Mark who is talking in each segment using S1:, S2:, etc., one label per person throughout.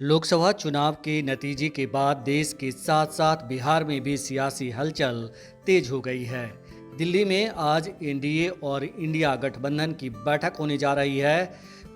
S1: लोकसभा चुनाव के नतीजे के बाद देश के साथ साथ बिहार में भी सियासी हलचल तेज हो गई है। दिल्ली में आज एनडीए और इंडिया गठबंधन की बैठक होने जा रही है।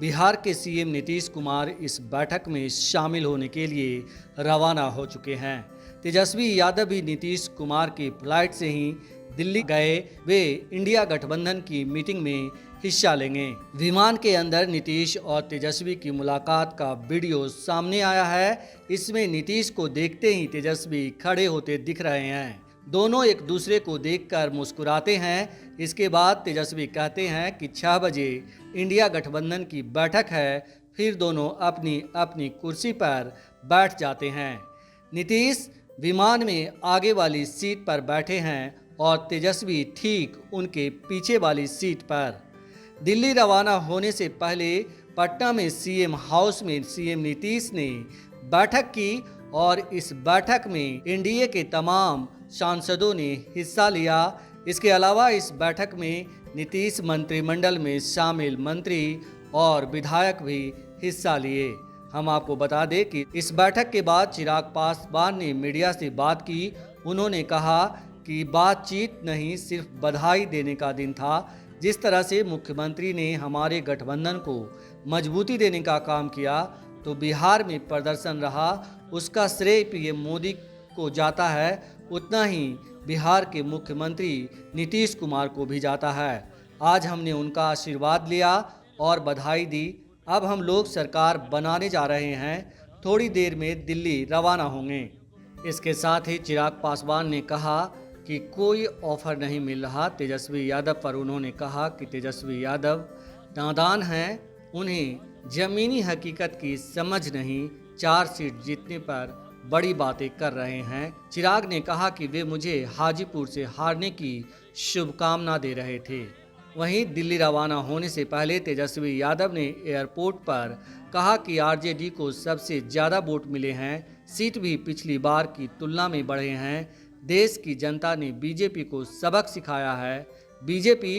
S1: बिहार के सीएम नीतीश कुमार इस बैठक में शामिल होने के लिए रवाना हो चुके हैं। तेजस्वी यादव भी नीतीश कुमार की फ्लाइट से ही दिल्ली गए। वे इंडिया गठबंधन की मीटिंग में हिस्सा लेंगे। विमान के अंदर नीतीश और तेजस्वी की मुलाकात का वीडियो सामने आया है। इसमें नीतीश को देखते ही तेजस्वी खड़े होते दिख रहे हैं। दोनों एक दूसरे को देखकर मुस्कुराते हैं। इसके बाद तेजस्वी कहते हैं कि 6 बजे इंडिया गठबंधन की बैठक है। फिर दोनों अपनी अपनी कुर्सी पर बैठ जाते हैं। नीतीश विमान में आगे वाली सीट पर बैठे हैं और तेजस्वी ठीक उनके पीछे वाली सीट पर। दिल्ली रवाना होने से पहले पटना में सीएम हाउस में सीएम नीतीश ने बैठक की और इस बैठक में एनडीए के तमाम सांसदों ने हिस्सा लिया। इसके अलावा इस बैठक में नीतीश मंत्रिमंडल में शामिल मंत्री और विधायक भी हिस्सा लिए। हम आपको बता दें कि इस बैठक के बाद चिराग पासवान ने मीडिया से बात की। उन्होंने कहा कि बातचीत नहीं, सिर्फ बधाई देने का दिन था। जिस तरह से मुख्यमंत्री ने हमारे गठबंधन को मजबूती देने का काम किया तो बिहार में प्रदर्शन रहा, उसका श्रेय पीएम मोदी को जाता है, उतना ही बिहार के मुख्यमंत्री नीतीश कुमार को भी जाता है। आज हमने उनका आशीर्वाद लिया और बधाई दी। अब हम लोग सरकार बनाने जा रहे हैं। थोड़ी देर में दिल्ली रवाना होंगे। इसके साथ ही चिराग पासवान ने कहा कि कोई ऑफर नहीं मिल रहा तेजस्वी यादव पर। उन्होंने कहा कि तेजस्वी यादव नादान हैं, उन्हें ज़मीनी हकीकत की समझ नहीं। 4 सीट जीतने पर बड़ी बातें कर रहे हैं। चिराग ने कहा कि वे मुझे हाजीपुर से हारने की शुभकामना दे रहे थे। वहीं दिल्ली रवाना होने से पहले तेजस्वी यादव ने एयरपोर्ट पर कहा कि आरजेडी को सबसे ज़्यादा वोट मिले हैं, सीट भी पिछली बार की तुलना में बढ़े हैं। देश की जनता ने बीजेपी को सबक सिखाया है। बीजेपी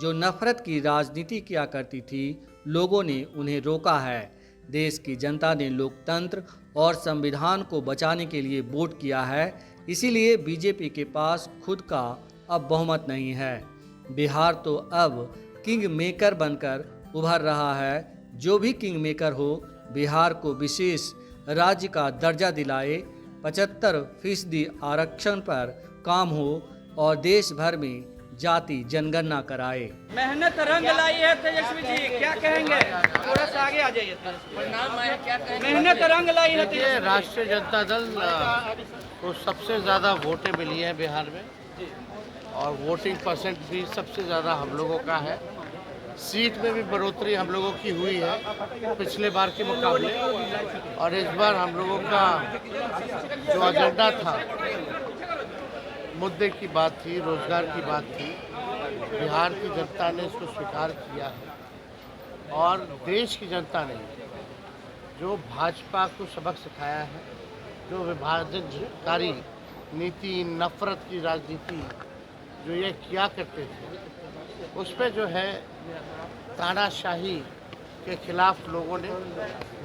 S1: जो नफरत की राजनीति किया करती थी, लोगों ने उन्हें रोका है। देश की जनता ने लोकतंत्र और संविधान को बचाने के लिए वोट किया है, इसीलिए बीजेपी के पास खुद का अब बहुमत नहीं है। बिहार तो अब किंग मेकर बनकर उभर रहा है। जो भी किंग मेकर हो, बिहार को विशेष राज्य का दर्जा दिलाए, 75% आरक्षण पर काम हो और देश भर में जाति जनगणना कराए।
S2: मेहनत रंग लाई है तेजस्वी जी, क्या कहेंगे? थोड़ा सा आगे आ जाइए। मेहनत रंग लाई है
S3: देखिए, राष्ट्रीय जनता दल को सबसे ज़्यादा वोटें मिली हैं बिहार में और वोटिंग परसेंट भी सबसे ज़्यादा हम लोगों का है। सीट में भी बढ़ोतरी हम लोगों की हुई है पिछले बार के मुकाबले, और इस बार हम लोगों का जो एजेंडा था, मुद्दे की बात थी, रोजगार की बात थी, बिहार की जनता ने इसको स्वीकार किया है और देश की जनता ने जो भाजपा को सबक सिखाया है, जो विभाजनकारी नीति, नफरत की राजनीति जो ये किया करते थे, उस पर जो है तानाशाही के खिलाफ लोगों ने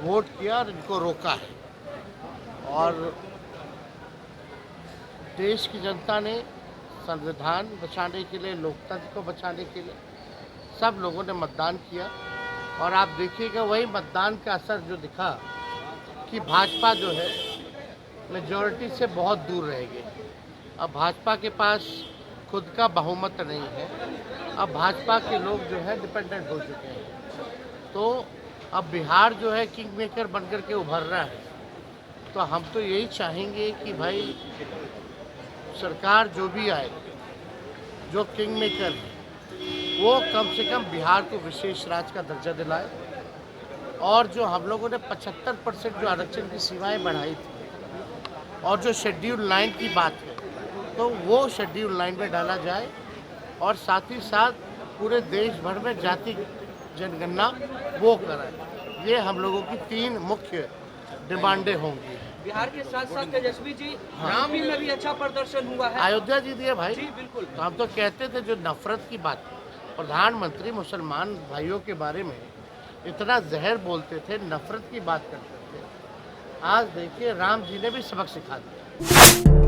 S3: वोट किया और इनको रोका है। और देश की जनता ने संविधान बचाने के लिए, लोकतंत्र को बचाने के लिए सब लोगों ने मतदान किया। और आप देखिएगा वही मतदान का असर जो दिखा कि भाजपा जो है मेजॉरिटी से बहुत दूर रह गई। अब भाजपा के पास खुद का बहुमत नहीं है। अब भाजपा के लोग जो है डिपेंडेंट हो चुके हैं। तो अब बिहार जो है किंग मेकर बनकर के उभर रहा है। तो हम तो यही चाहेंगे कि भाई सरकार जो भी आए, जो किंग मेकर है, वो कम से कम बिहार को विशेष राज्य का दर्जा दिलाए। और जो हम लोगों ने 75% जो आरक्षण की सीमाएं बढ़ाई थी और जो शेड्यूल 9 की बात है, तो वो शेड्यूल 9 में डाला जाए। और साथ ही साथ पूरे देश भर में जाति जनगणना वो कराए। ये हम लोगों की 3 मुख्य डिमांडें होंगी।
S2: बिहार के साथ साथ तेजस्वी जी, रामपुर में भी अच्छा प्रदर्शन हुआ है।
S3: अयोध्या जी दिए भाई
S2: जी बिल्कुल।
S3: तो हम तो कहते थे जो नफरत की बात, प्रधानमंत्री मुसलमान भाइयों के बारे में इतना जहर बोलते थे, नफरत की बात करते थे, आज देखिए राम जी ने भी सबक सिखा दिया।